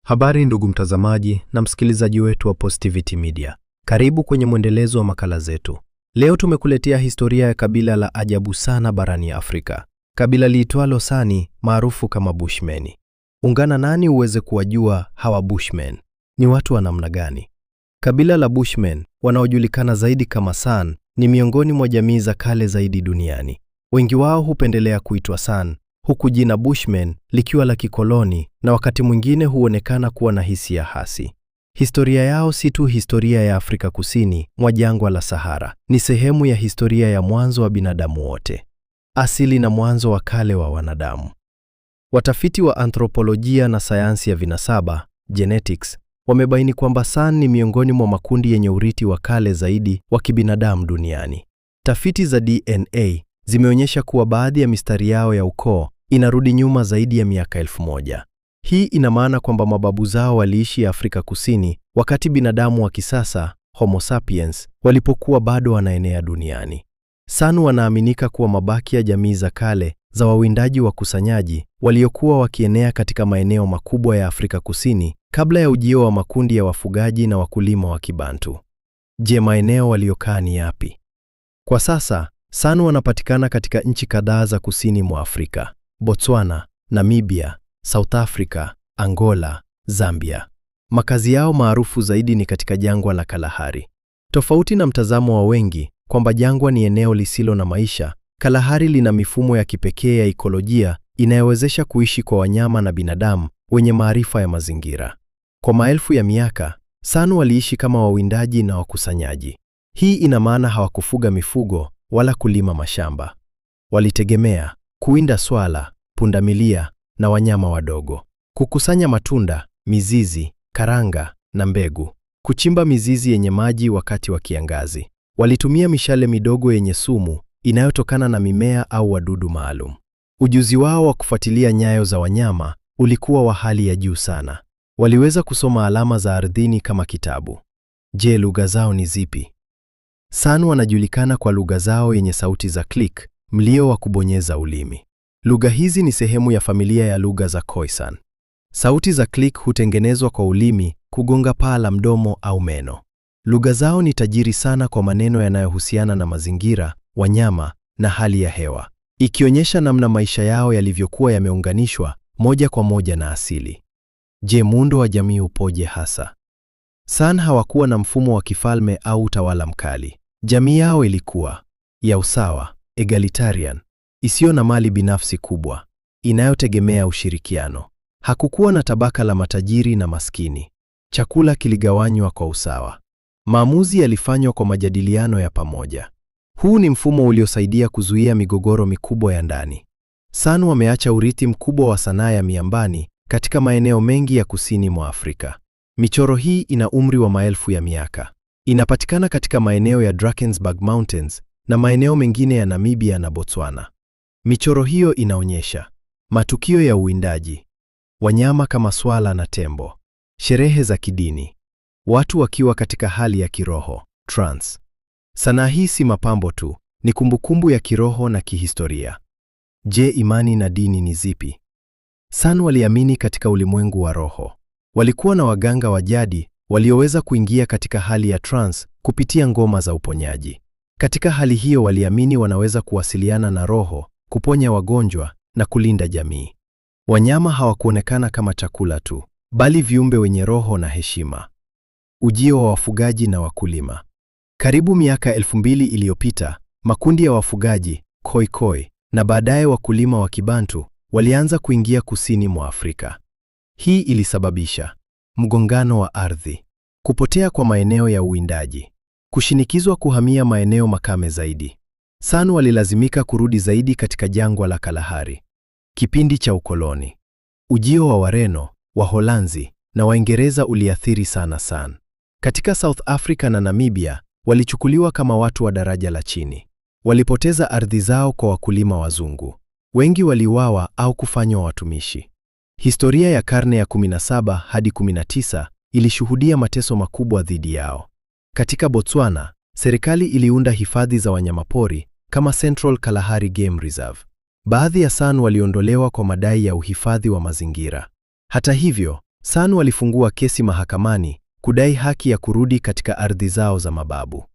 Habari ndugu mtazamaji na msikilizaji wetu wa Positivity Media. Karibu kwenye mwendelezo wa makala zetu. Leo tumekuletea historia ya kabila la ajabu sana barani Afrika. Kabila liitwalo Sani, maarufu kama Bushmen. Ungana nani uweze kuwajua hawa Bushmen. Ni watu wa namna gani? Kabila la Bushmen, wanaojulikana zaidi kama San, ni miongoni mwa jamii za kale zaidi duniani. Wengi wao hupendelea kuitwa San, huku jina Bushmen likiwa la kikoloni na wakati mwingine huonekana kuwa na hisia hasi. Historia yao si tu historia ya Afrika Kusini mwa jangwa la Sahara, ni sehemu ya historia ya mwanzo wa binadamu wote. Asili na mwanzo wa kale wa wanadamu. Watafiti wa anthropolojia na sayansi ya vinasaba, genetics, wamebaini kwamba San ni miongoni mwa makundi yenye urithi wa kale zaidi wa kibinadamu duniani. Tafiti za DNA zimeonyesha kuwa baadhi ya mistari yao ya ukoo inarudi nyuma zaidi ya miaka 1000. Hii ina maana kwamba mababu zao waliishi Afrika Kusini wakati binadamu wa kisasa, Homo sapiens, walipokuwa bado wanaenea duniani. San wanaaminika kuwa mabaki ya jamii za kale za wawindaji wakusanyaji waliokuwa wakienea katika maeneo makubwa ya Afrika Kusini kabla ya ujio wa makundi ya wafugaji na wakulima wa Kibantu. Je, maeneo waliokaa ni yapi? Kwa sasa, San wanapatikana katika nchi kadhaa za kusini mwa Afrika: Botswana, Namibia, South Africa, Angola, Zambia. Makazi yao maarufu zaidi ni katika jangwa la Kalahari. Tofauti na mtazamo wa wengi kwamba jangwa ni eneo lisilo na maisha, Kalahari lina mifumo ya kipekee ya ekolojia inayowezesha kuishi kwa wanyama na binadamu wenye maarifa ya mazingira. Kwa maelfu ya miaka, San waliishi kama wawindaji na wakusanyaji. Hii ina maana hawakufuga mifugo wala kulima mashamba. Walitegemea kuwinda swala, pundamilia na wanyama wadogo, kukusanya matunda, mizizi, karanga na mbegu, kuchimba mizizi yenye maji wakati wa kiangazi. Walitumia mishale midogo yenye sumu inayotokana na mimea au wadudu maalum. Ujuzi wao wa kufuatilia nyayo za wanyama ulikuwa wa hali ya juu sana. Waliweza kusoma alama za ardhini kama kitabu. Je, lugha zao ni zipi? San wanajulikana kwa lugha zao yenye sauti za click, mlio wa kubonyeza ulimi. Lugha hizi ni sehemu ya familia ya lugha za Khoisan. Sauti za click hutengenezwa kwa ulimi kugonga paa la mdomo au meno. Lugha zao ni tajiri sana kwa maneno yanayohusiana na mazingira, wanyama na hali ya hewa, ikionyesha namna maisha yao yalivyokuwa yameunganishwa moja kwa moja na asili. Je, muundo wa jamii upoje hasa? San hawakuwa na mfumo wa kifalme au utawala mkali. Jamii yao ilikuwa ya usawa, egalitarian, isiyo na mali binafsi kubwa, inayotegemea ushirikiano. Hakukuwa na tabaka la matajiri na maskini. Chakula kiligawanywa kwa usawa. Maamuzi yalifanywa kwa majadiliano ya pamoja. Huu ni mfumo uliosaidia kuzuia migogoro mikubwa ya ndani. San wameacha urithi mkubwa wa sanaa ya miambani katika maeneo mengi ya kusini mwa Afrika. Michoro hii ina umri wa maelfu ya miaka. Inapatikana katika maeneo ya Drakensberg Mountains na maeneo mengine ya Namibia na Botswana. Michoro hiyo inaonyesha matukio ya uwindaji, wanyama kama swala na tembo, sherehe za kidini, watu wakiwa katika hali ya kiroho, trance. Sanaa hii si mapambo tu, ni kumbukumbu ya kiroho na kihistoria. Je, imani na dini ni zipi? San waliamini katika ulimwengu wa roho. Walikuwa na waganga wa jadi walioweza kuingia katika hali ya trance kupitia ngoma za uponyaji. Katika hali hiyo waliamini wanaweza kuwasiliana na roho, kuponya wagonjwa na kulinda jamii. Wanyama hawakuonekana kama chakula tu, bali viumbe wenye roho na heshima. Ujio wa wafugaji na wakulima. Karibu miaka 2000 iliyopita, makundi ya wafugaji, Khoikhoi, na baadaye wakulima wa Kibantu walianza kuingia kusini mwa Afrika. Hii ilisababisha mgongano wa ardhi, kupotea kwa maeneo ya uwindaji, kushinikizwa kuhamia maeneo makame zaidi. San walilazimika kurudi zaidi katika jangwa la Kalahari. Kipindi cha ukoloni. Ujio wa Wareno, Waholanzi na Waingereza uliathiri sana San. Katika South Africa na Namibia, walichukuliwa kama watu wa daraja la chini. Walipoteza ardhi zao kwa wakulima wazungu. Wengi waliuawa au kufanywa watumishi. Historia ya karne ya 17 hadi 19 ilishuhudia mateso makubwa dhidi yao. Katika Botswana, serikali iliunda hifadhi za wanyamapori kama Central Kalahari Game Reserve. Baadhi ya San waliondolewa kwa madai ya uhifadhi wa mazingira. Hata hivyo, San walifungua kesi mahakamani kudai haki ya kurudi katika ardhi zao za mababu.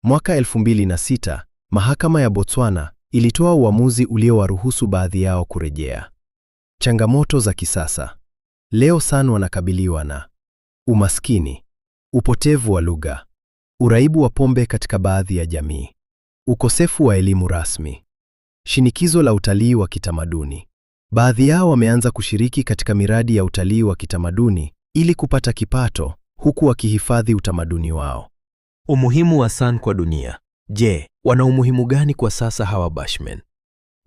Mwaka 2006, mahakama ya Botswana ilitoa uamuzi uliowaruhusu baadhi yao kurejea. Changamoto za kisasa. Leo San wanakabiliwa na umaskini, upotevu wa lugha, uraibu wa pombe katika baadhi ya jamii, ukosefu wa elimu rasmi, shinikizo la utalii wa kitamaduni. Baadhi yao wameanza kushiriki katika miradi ya utalii wa kitamaduni ili kupata kipato, huku wakihifadhi utamaduni wao. Umuhimu wa San kwa dunia. Je, wana umuhimu gani kwa sasa hawa Bushmen?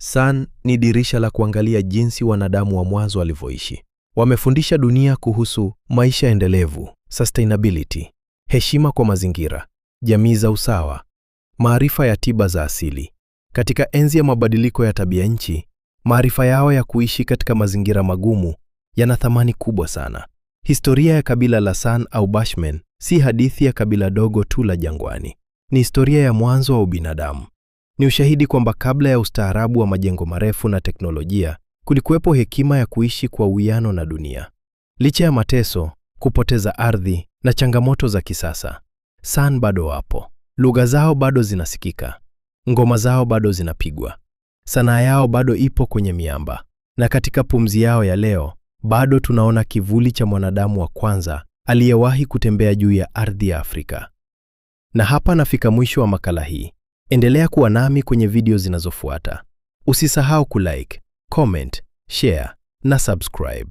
San ni dirisha la kuangalia jinsi wanadamu wa mwanzo walivyoishi. Wamefundisha dunia kuhusu maisha endelevu, sustainability, heshima kwa mazingira, jamii za usawa, maarifa ya tiba za asili. Katika enzi ya mabadiliko ya tabia nchi, maarifa yao ya kuishi katika mazingira magumu yana thamani kubwa sana. Historia ya kabila la San au Bushmen si hadithi ya kabila dogo tu la jangwani. Ni historia ya mwanzo wa ubinadamu. Ni ushahidi kwamba kabla ya ustaarabu wa majengo marefu na teknolojia, kulikuwepo hekima ya kuishi kwa uwiano na dunia. Licha ya mateso, kupoteza ardhi na changamoto za kisasa, San bado wapo. Lugha zao bado zinasikika. Ngoma zao bado zinapigwa. Sanaa yao bado ipo kwenye miamba. Na katika pumzi yao ya leo, bado tunaona kivuli cha mwanadamu wa kwanza aliyewahi kutembea juu ya ardhi ya Afrika. Na hapa nafika mwisho wa makala hii. Endelea kuwa nami kwenye video zinazofuata. Usisahau kulike, comment, share na subscribe.